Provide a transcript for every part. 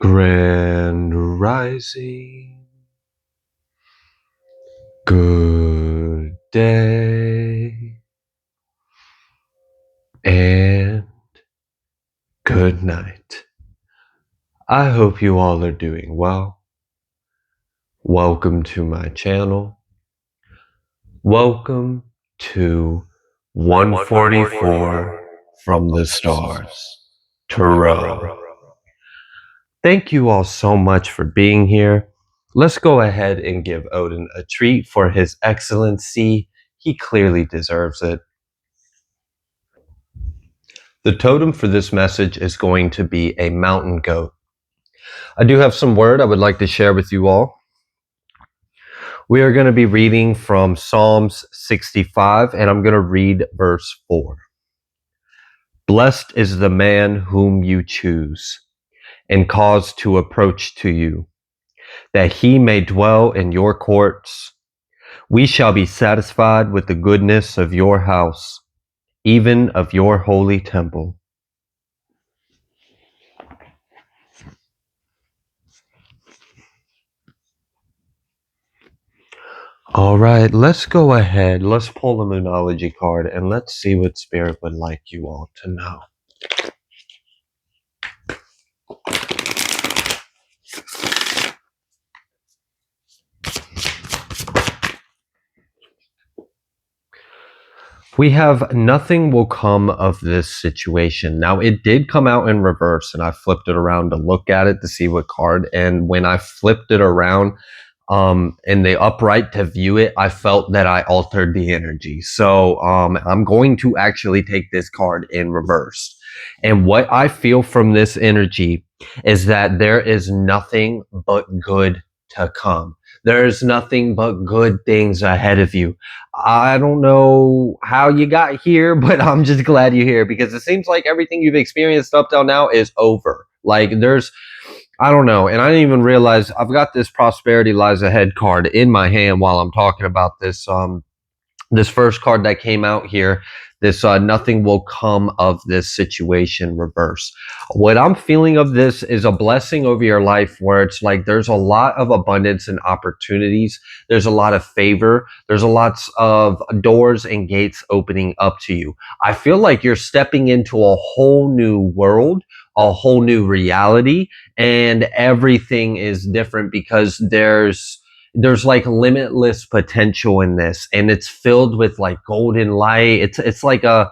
Grand Rising. Good day. And good night. I hope you all are doing well. Welcome to my channel. Welcome to 144 from the stars. Tarot. Thank you all so much for being here. Let's go ahead and give Odin a treat for his excellency. He clearly deserves it. The totem for this message is going to be a mountain goat. I do have some word I would like to share with you all. We are going to be reading from Psalms 65, and I'm going to read verse 4. Blessed is the man whom you choose and cause to approach to you, that he may dwell in your courts. We shall be satisfied with the goodness of your house, even of your holy temple. All right, let's go ahead. Let's pull the Moonology card and let's see what Spirit would like you all to know. We have nothing will come of this situation. Now, it did come out in reverse, and I flipped it around to look at it to see what card. And when I flipped it around in the upright to view it, I felt that I altered the energy. So I'm going to actually take this card in reverse. And what I feel from this energy is that there is nothing but good to come. There's nothing but good things ahead of you. I don't know how you got here, but I'm just glad you're here because it seems like everything you've experienced up till now is over. Like I don't know. And I didn't even realize I've got this prosperity lies ahead card in my hand while I'm talking about this, this first card that came out here, this nothing will come of this situation reverse. What I'm feeling of this is a blessing over your life where it's like there's a lot of abundance and opportunities. There's a lot of favor. There's a lots of doors and gates opening up to you. I feel like you're stepping into a whole new world, a whole new reality, and everything is different because there's like limitless potential in this, and it's filled with like golden light. It's like I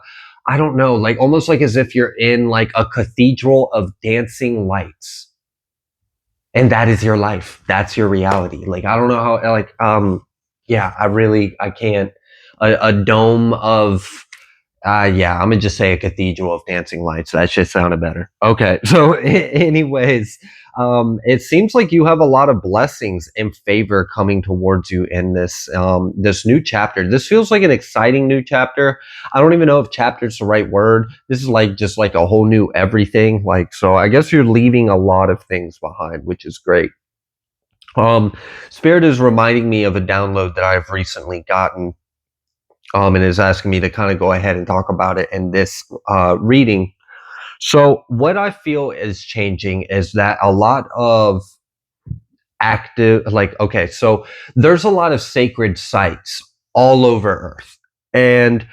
don't know, like almost like as if you're in like a cathedral of dancing lights, and that is your life. That's your reality. Like I don't know how, like yeah, I can't. A dome of yeah, I'm gonna just say a cathedral of dancing lights. That just sounded better. Okay, so anyways, it seems like you have a lot of blessings and favor coming towards you in this this new chapter. This feels like an exciting new chapter. I don't even know if chapter is the right word. This is like just like a whole new everything. Like, so I guess you're leaving a lot of things behind, which is great. Spirit is reminding me of a download that I've recently gotten, and is asking me to kind of go ahead and talk about it in this reading. So what I feel is changing is that a lot of active, like, okay, so there's a lot of sacred sites all over Earth. And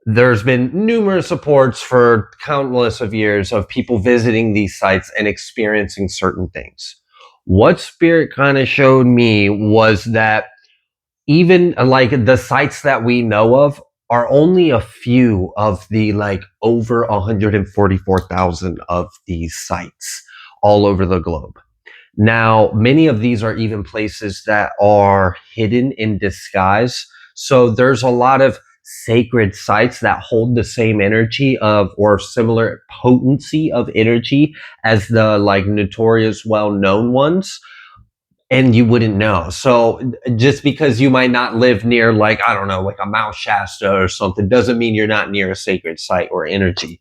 there's been numerous reports for countless of years of people visiting these sites and experiencing certain things. What Spirit kind of showed me was that even like the sites that we know of are only a few of the like over 144,000 of these sites all over the globe. Now, many of these are even places that are hidden in disguise. So there's a lot of sacred sites that hold the same energy of or similar potency of energy as the like notorious well-known ones, and you wouldn't know. So just because you might not live near, like, I don't know, like a Mount Shasta or something, doesn't mean you're not near a sacred site or energy.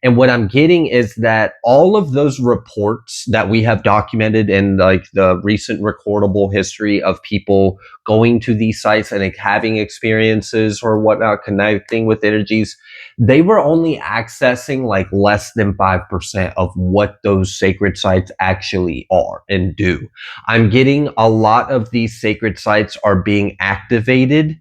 And what I'm getting is that all of those reports that we have documented in like the recent recordable history of people going to these sites and like, having experiences or whatnot, connecting with energies, they were only accessing like less than 5% of what those sacred sites actually are and do. I'm getting a lot of these sacred sites are being activated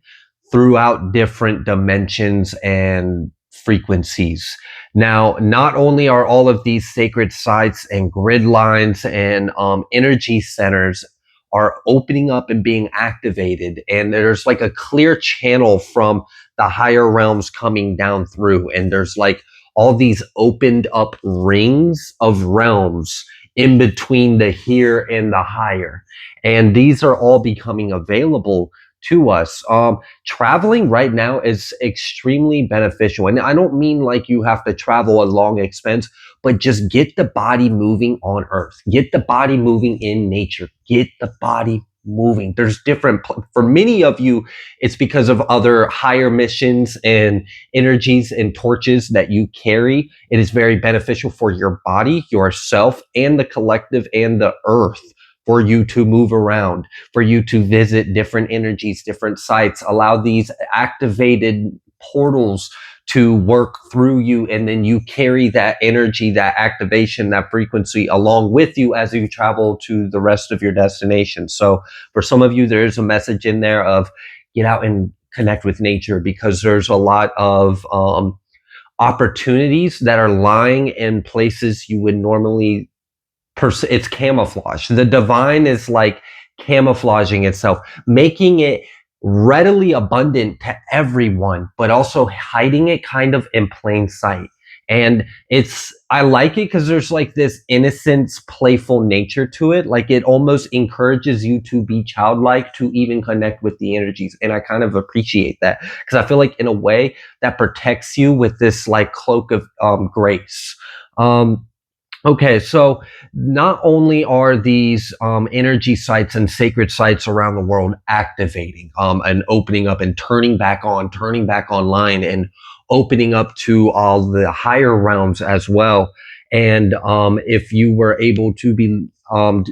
throughout different dimensions and frequencies. Now, not only are all of these sacred sites and grid lines and energy centers are opening up and being activated, and there's like a clear channel from the higher realms coming down through, and there's like all these opened up rings of realms in between the here and the higher, and these are all becoming available to us. Traveling right now is extremely beneficial. And I don't mean like you have to travel a long expense, but just get the body moving on earth, get the body moving in nature, get the body moving. There's different, for many of you, it's because of other higher missions and energies and torches that you carry. It is very beneficial for your body, yourself, and the collective and the earth for you to move around, for you to visit different energies, different sites, allow these activated portals to work through you, and then you carry that energy, that activation, that frequency along with you as you travel to the rest of your destination. So for some of you, there's a message in there of get out and connect with nature, because there's a lot of opportunities that are lying in places you would normally it's camouflage. The divine is like camouflaging itself, making it readily abundant to everyone, but also hiding it kind of in plain sight. And I like it because there's like this innocence, playful nature to it. Like it almost encourages you to be childlike, to even connect with the energies. And I kind of appreciate that because I feel like in a way that protects you with this like cloak of grace. Okay, so not only are these energy sites and sacred sites around the world activating and opening up and turning back on, turning back online, and opening up to all the higher realms as well. And if you were able to be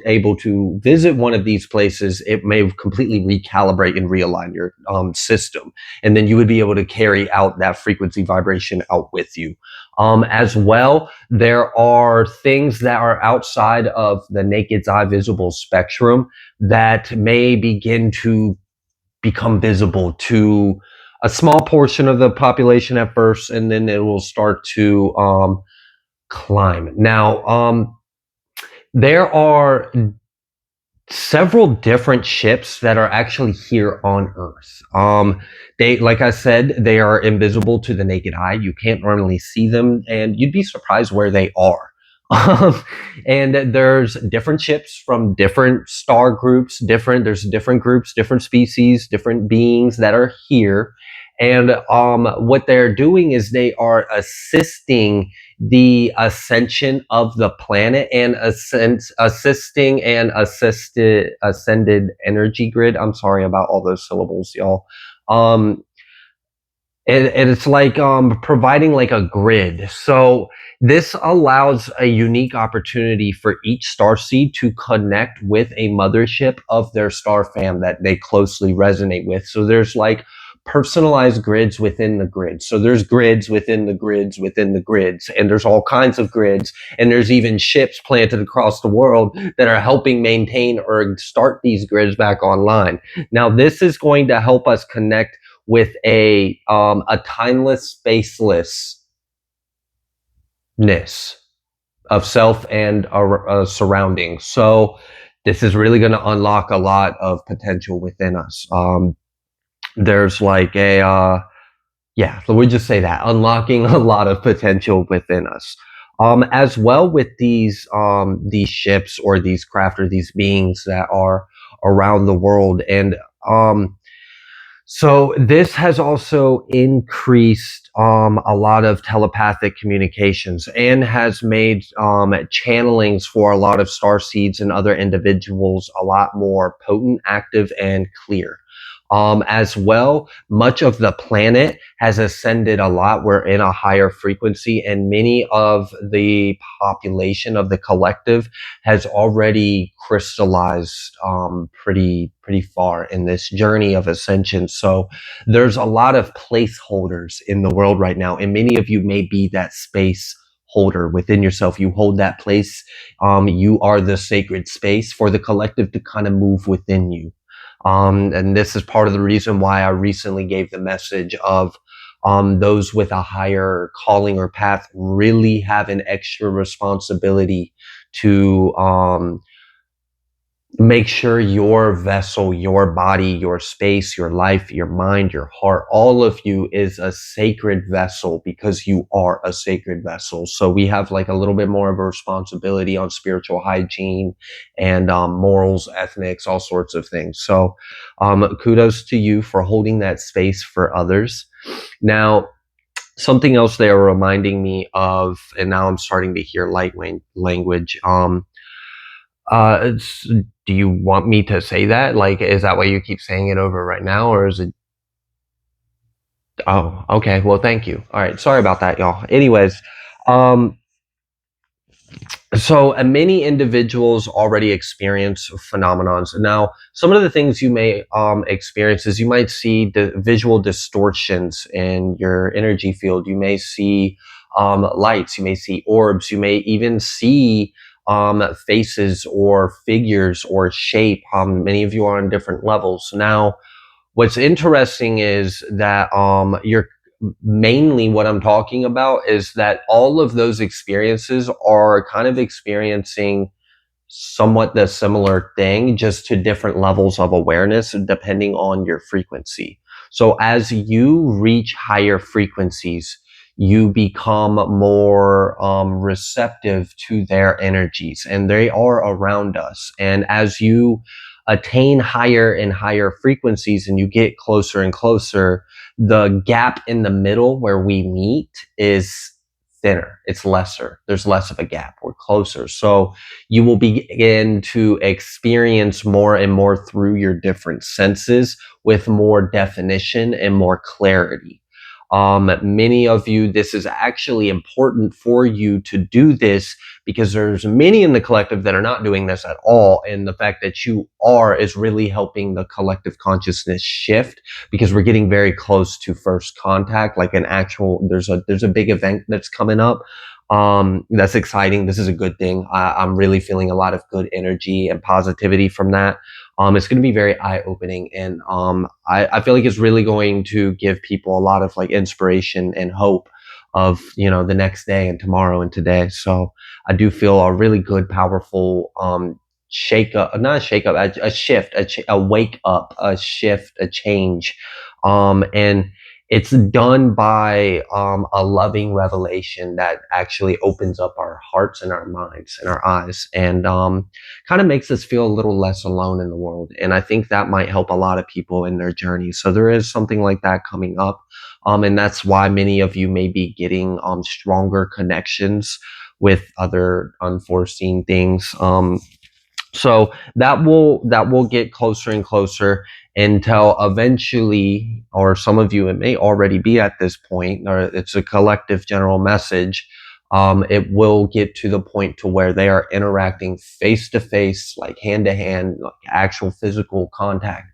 able to visit one of these places, it may completely recalibrate and realign your system, and then you would be able to carry out that frequency vibration out with you. As well, there are things that are outside of the naked eye visible spectrum that may begin to become visible to a small portion of the population at first, and then it will start to climb. Now, there are several different ships that are actually here on Earth. They, like I said, they are invisible to the naked eye. You can't normally see them, and you'd be surprised where they are. And there's different ships from different star groups, there's different groups, different species, different beings that are here. And what they're doing is they are assisting the ascension of the planet and assisting and ascended energy grid. I'm sorry about all those syllables, y'all. And it's like providing like a grid. So this allows a unique opportunity for each starseed to connect with a mothership of their star fam that they closely resonate with. So there's like personalized grids within the grid. So there's grids within the grids within the grids, and there's all kinds of grids, and there's even ships planted across the world that are helping maintain or start these grids back online. Now, this is going to help us connect with a timeless, spacelessness of self and surroundings. So this is really going to unlock a lot of potential within us. There's like a yeah, so we just say that unlocking a lot of potential within us. As well with these ships or these craft or these beings that are around the world, and so this has also increased a lot of telepathic communications and has made channelings for a lot of star seeds and other individuals a lot more potent, active, and clear. As well, much of the planet has ascended a lot. We're in a higher frequency, and many of the population of the collective has already crystallized pretty far in this journey of ascension. So there's a lot of placeholders in the world right now, and many of you may be that space holder within yourself. You hold that place. You are the sacred space for the collective to kind of move within you. And this is part of the reason why I recently gave the message of those with a higher calling or path really have an extra responsibility to make sure your vessel, your body, your space, your life, your mind, your heart, all of you is a sacred vessel, because you are a sacred vessel. So we have like a little bit more of a responsibility on spiritual hygiene and morals, ethics, all sorts of things. So kudos to you for holding that space for others. Now, something else they are reminding me of, and now I'm starting to hear light language. Do you want me to say that? Like, is that why you keep saying it over right now, or is it? Oh, okay. Well, thank you. All right. Sorry about that, y'all. Anyways, um, so many individuals already experience phenomenons. Now, some of the things you may experience is you might see the visual distortions in your energy field. You may see lights. You may see orbs. You may even see faces or figures or shape. Many of you are on different levels. Now, what's interesting is that you're mainly what I'm talking about is that all of those experiences are kind of experiencing somewhat the similar thing, just to different levels of awareness depending on your frequency. So as you reach higher frequencies, you become more receptive to their energies, and they are around us. And as you attain higher and higher frequencies and you get closer and closer, the gap in the middle where we meet is thinner. It's lesser. There's less of a gap. We're closer. So you will begin to experience more and more through your different senses with more definition and more clarity. Many of you, this is actually important for you to do this, because there's many in the collective that are not doing this at all. And the fact that you are is really helping the collective consciousness shift, because we're getting very close to first contact, like an actual, there's a big event that's coming up. That's exciting. This is a good thing. I'm really feeling a lot of good energy and positivity from that. It's going to be very eye-opening, and I feel like it's really going to give people a lot of like inspiration and hope of, you know, the next day and tomorrow and today. So I do feel a really good, powerful shake up, not a shake up, a shift, a wake up, a shift, a change, and it's done by a loving revelation that actually opens up our hearts and our minds and our eyes, and kind of makes us feel a little less alone in the world. And I think that might help a lot of people in their journey. So there is something like that coming up. And that's why many of you may be getting stronger connections with other unforeseen things. So that will get closer and closer until eventually, or some of you, it may already be at this point, or it's a collective general message. It will get to the point to where they are interacting face to face, like hand to hand, like actual physical contact.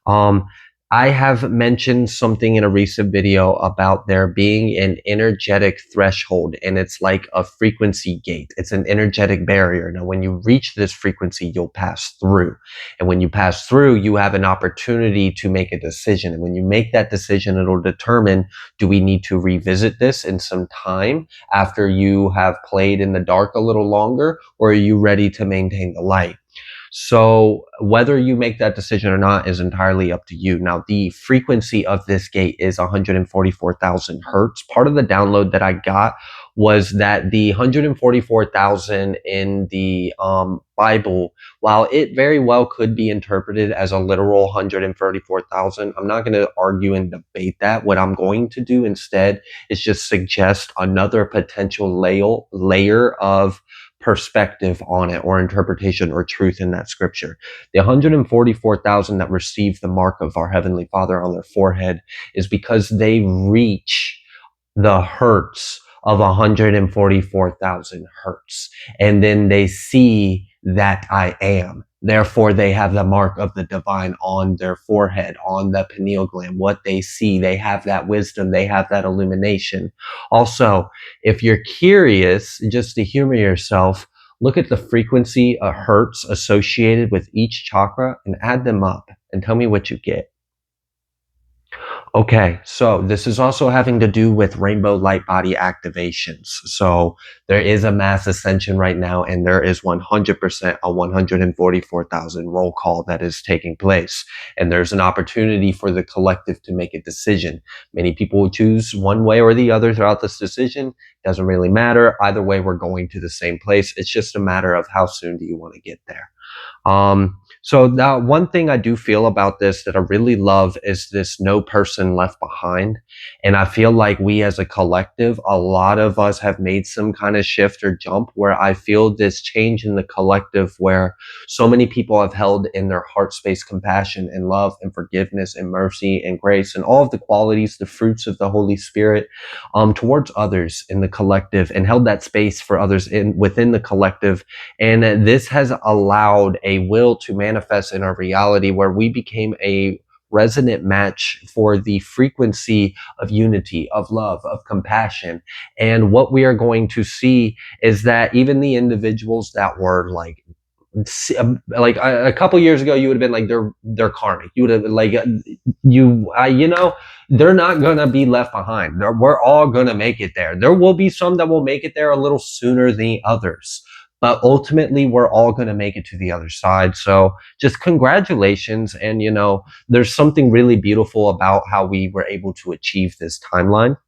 Um, I have mentioned something in a recent video about there being an energetic threshold, and it's like a frequency gate. It's an energetic barrier. Now, when you reach this frequency, you'll pass through. And when you pass through, you have an opportunity to make a decision. And when you make that decision, it'll determine, do we need to revisit this in some time after you have played in the dark a little longer, or are you ready to maintain the light? So whether you make that decision or not is entirely up to you. Now, the frequency of this gate is 144,000 hertz. Part of the download that I got was that the 144,000 in the Bible, while it very well could be interpreted as a literal 144,000, I'm not going to argue and debate that. What I'm going to do instead is just suggest another potential layer of perspective on it or interpretation or truth in that scripture. The 144,000 that receive the mark of our Heavenly Father on their forehead is because they reach the hertz of 144,000 hertz. And then they see that I am. Therefore, they have the mark of the divine on their forehead, on the pineal gland. What they see, they have that wisdom, they have that illumination. Also, if you're curious, just to humor yourself, look at the frequency of hertz associated with each chakra and add them up and tell me what you get. Okay, so this is also having to do with rainbow light body activations. So there is a mass ascension right now, and there is 100% a 144,000 roll call that is taking place. And there's an opportunity for the collective to make a decision. Many people will choose one way or the other throughout this decision. Doesn't really matter. Either way, we're going to the same place. It's just a matter of how soon do you want to get there. So now one thing I do feel about this that I really love is this no person left behind. And I feel like we as a collective, a lot of us have made some kind of shift or jump where I feel this change in the collective where so many people have held in their heart space compassion and love and forgiveness and mercy and grace and all of the qualities, the fruits of the Holy Spirit, towards others in the collective and held that space for others within the collective. And this has allowed a will to manifest in our reality where we became a resonant match for the frequency of unity, of love, of compassion. And what we are going to see is that even the individuals that were like a couple years ago, you would have been like, they're karmic. You would have like, they're not going to be left behind. We're all going to make it there. There will be some that will make it there a little sooner than others. But ultimately, we're all going to make it to the other side. So just congratulations. And, there's something really beautiful about how we were able to achieve this timeline.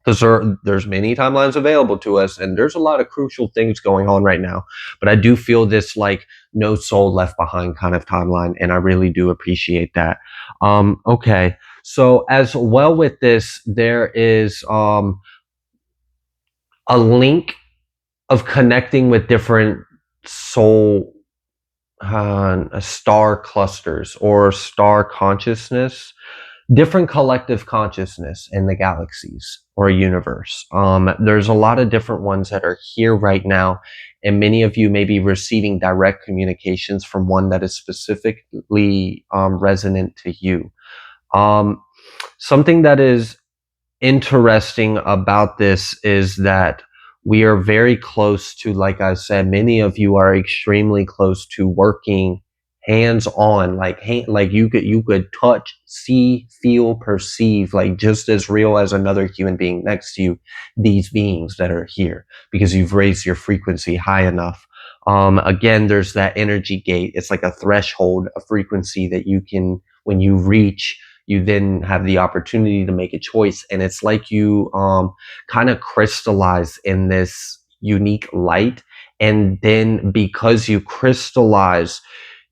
Because there's many timelines available to us, and there's a lot of crucial things going on right now. But I do feel this like no soul left behind kind of timeline, and I really do appreciate that. Okay, so as well with this, there is a link of connecting with different soul star clusters or star consciousness, different collective consciousness in the galaxies or universe. There's a lot of different ones that are here right now, and many of you may be receiving direct communications from one that is specifically resonant to you. Something that is interesting about this is that we are very close to, like I said, many of you are extremely close to working hands on, like you could touch, see, feel, perceive, like just as real as another human being next to you, these beings that are here because you've raised your frequency high enough. Again, there's that energy gate. It's like a threshold, a frequency that you can, when you reach, you then have the opportunity to make a choice. And it's like you kind of crystallize in this unique light. And then because you crystallize,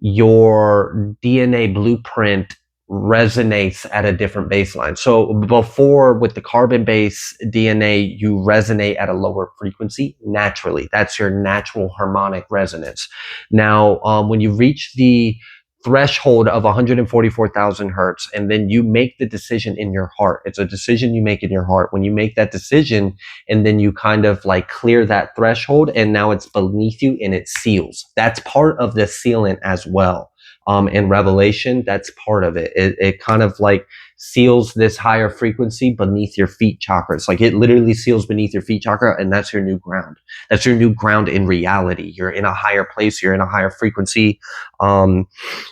your DNA blueprint resonates at a different baseline. So before with the carbon base DNA, you resonate at a lower frequency naturally. That's your natural harmonic resonance. Now, when you reach the threshold of 144,000 hertz, and then you make the decision in your heart. It's a decision you make in your heart. When you make that decision, and then you kind of like clear that threshold, and now it's beneath you and it seals. That's part of the sealant as well. In Revelation, that's part of it. It kind of like seals this higher frequency beneath your feet chakra. It's like it literally seals beneath your feet chakra, and that's your new ground. That's your new ground in reality. You're in a higher place. You're in a higher frequency.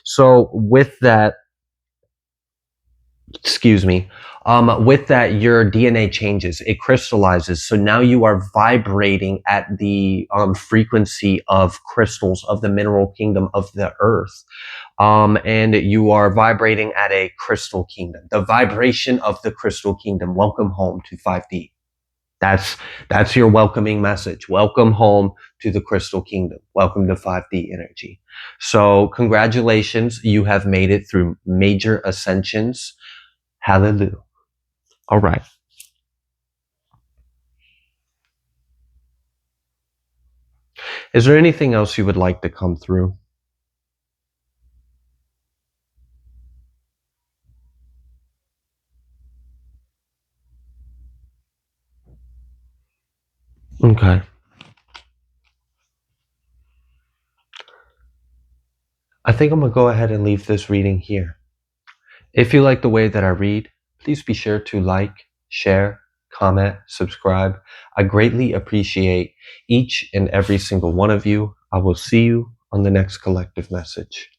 So with that, with that, your DNA changes, it crystallizes. So now you are vibrating at the frequency of crystals of the mineral kingdom of the earth. And you are vibrating at a crystal kingdom, the vibration of the crystal kingdom. Welcome home to 5D. That's your welcoming message. Welcome home to the crystal kingdom. Welcome to 5D energy. So congratulations. You have made it through major ascensions. Hallelujah. All right. Is there anything else you would like to come through? Okay. I think I'm going to go ahead and leave this reading here. If you like the way that I read, please be sure to like, share, comment, subscribe. I greatly appreciate each and every single one of you. I will see you on the next collective message.